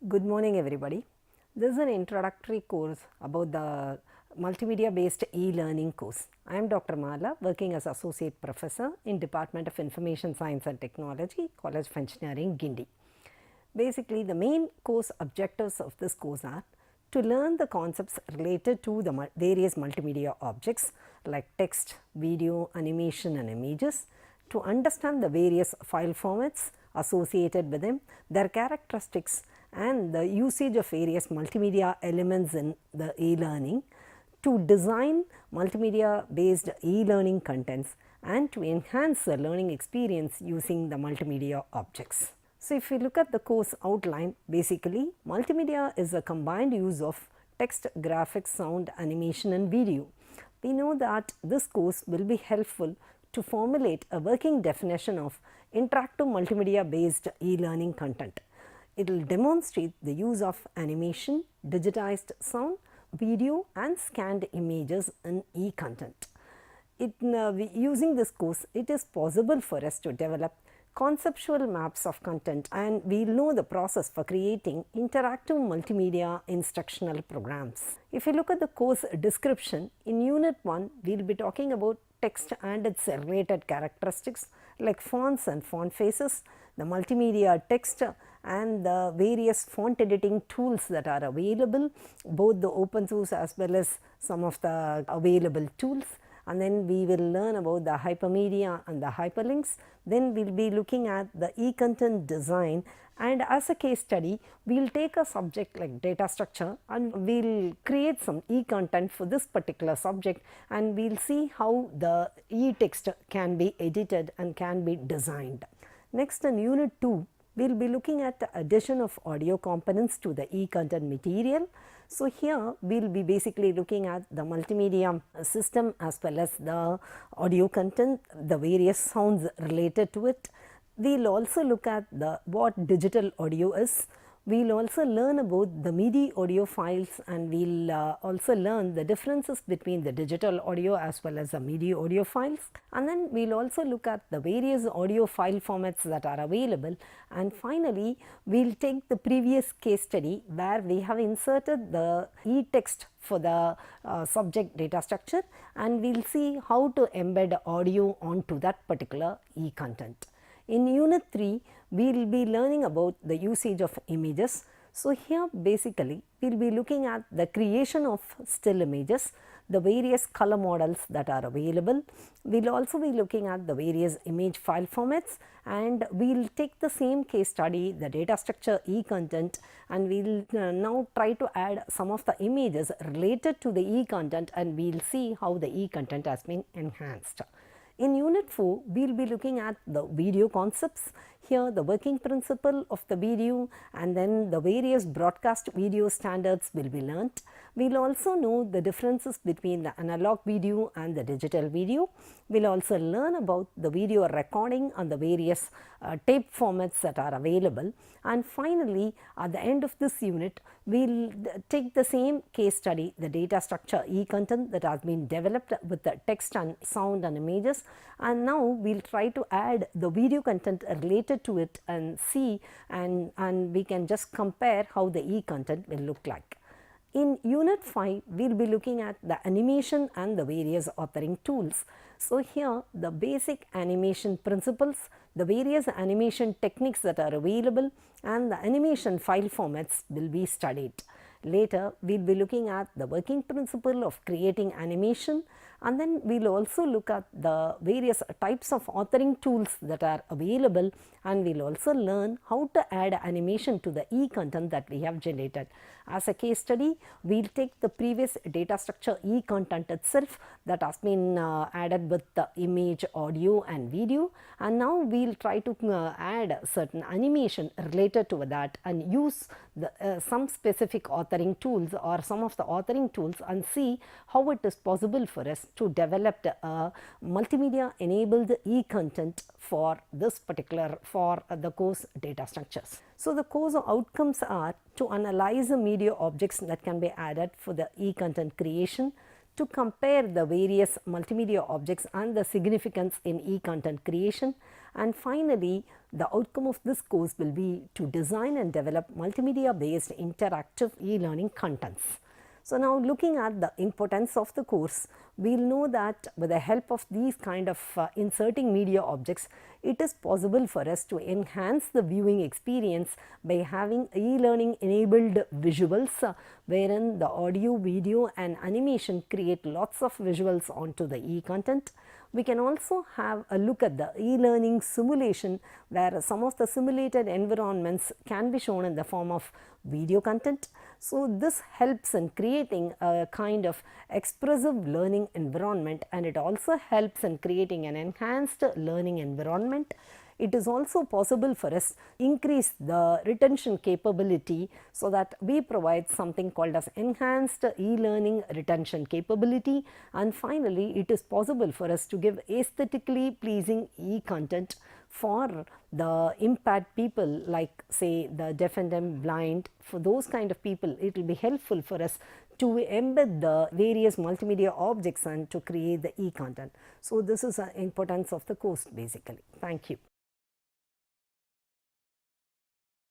Good morning everybody. This is an introductory course about the multimedia based e-learning course. I am Dr. Mala, working as Associate Professor in Department of Information Science and Technology, College of Engineering, Guindy. Basically, the main course objectives of this course are to learn the concepts related to the various multimedia objects like text, video, animation and images, to understand the various file formats associated with them, their characteristics and the usage of various multimedia elements in the e-learning, to design multimedia based e-learning contents and to enhance the learning experience using the multimedia objects. So, if we look at the course outline, basically multimedia is a combined use of text, graphics, sound, animation and video. We know that this course will be helpful to formulate a working definition of interactive multimedia based e-learning content. It will demonstrate the use of animation, digitized sound, video and scanned images in e-content. Using this course, it is possible for us to develop conceptual maps of content, and we will know the process for creating interactive multimedia instructional programs. If you look at the course description, in Unit 1, we will be talking about text and its related characteristics like fonts and font faces, the multimedia text and the various font editing tools that are available, both the open source as well as some of the available tools. And then we will learn about the hypermedia and the hyperlinks. Then we will be looking at the e-content design, and as a case study we will take a subject like data structure and we will create some e-content for this particular subject, and we will see how the e-text can be edited and can be designed. Next, in Unit 2, we will be looking at the addition of audio components to the e-content material. So, here we will be basically looking at the multimedia system as well as the audio content, the various sounds related to it. We will also look at what digital audio is. We will also learn about the MIDI audio files, and we will also learn the differences between the digital audio as well as the MIDI audio files. And then we will also look at the various audio file formats that are available. And finally, we will take the previous case study where we have inserted the e-text for the subject data structure, and we will see how to embed audio onto that particular e-content. In Unit 3, we will be learning about the usage of images. So, here basically we will be looking at the creation of still images, the various color models that are available. We will also be looking at the various image file formats, and we will take the same case study, the data structure e-content, and we will now try to add some of the images related to the e-content, and we will see how the e-content has been enhanced. In Unit 4, we will be looking at the video concepts. Here the working principle of the video and then the various broadcast video standards will be learnt. We will also know the differences between the analog video and the digital video. We will also learn about the video recording and the various tape formats that are available. And finally, at the end of this unit, we will take the same case study, the data structure e-content that has been developed with the text and sound and images, and now we will try to add the video content related to it and see, and we can just compare how the e-content will look like. In Unit 5, we will be looking at the animation and the various authoring tools. So, here the basic animation principles, the various animation techniques that are available and the animation file formats will be studied. Later, we will be looking at the working principle of creating animation, and then we will also look at the various types of authoring tools that are available, and we will also learn how to add animation to the e-content that we have generated. As a case study, we will take the previous data structure e-content itself that has been added with the image, audio and video, and now we will try to add certain animation related to that and use some specific authoring tools or some of the authoring tools and see how it is possible for us to develop a multimedia enabled e-content for this particular, for the course data structures. So, the course outcomes are to analyze the media objects that can be added for the e-content creation, to compare the various multimedia objects and the significance in e-content creation. And finally, the outcome of this course will be to design and develop multimedia based interactive e-learning contents. So now looking at the importance of the course, we will know that with the help of these kind of inserting media objects, it is possible for us to enhance the viewing experience by having e-learning enabled visuals, wherein the audio, video and animation create lots of visuals onto the e-content. We can also have a look at the e-learning simulation, where some of the simulated environments can be shown in the form of video content. So this helps in creating a kind of expressive learning environment, and it also helps in creating an enhanced learning environment. It is also possible for us to increase the retention capability, so that we provide something called as enhanced e-learning retention capability. And finally, it is possible for us to give aesthetically pleasing e-content for the impaired people, like say the deaf and dumb, blind. For those kind of people, it will be helpful for us to embed the various multimedia objects and to create the e-content. So this is the importance of the course basically. Thank you.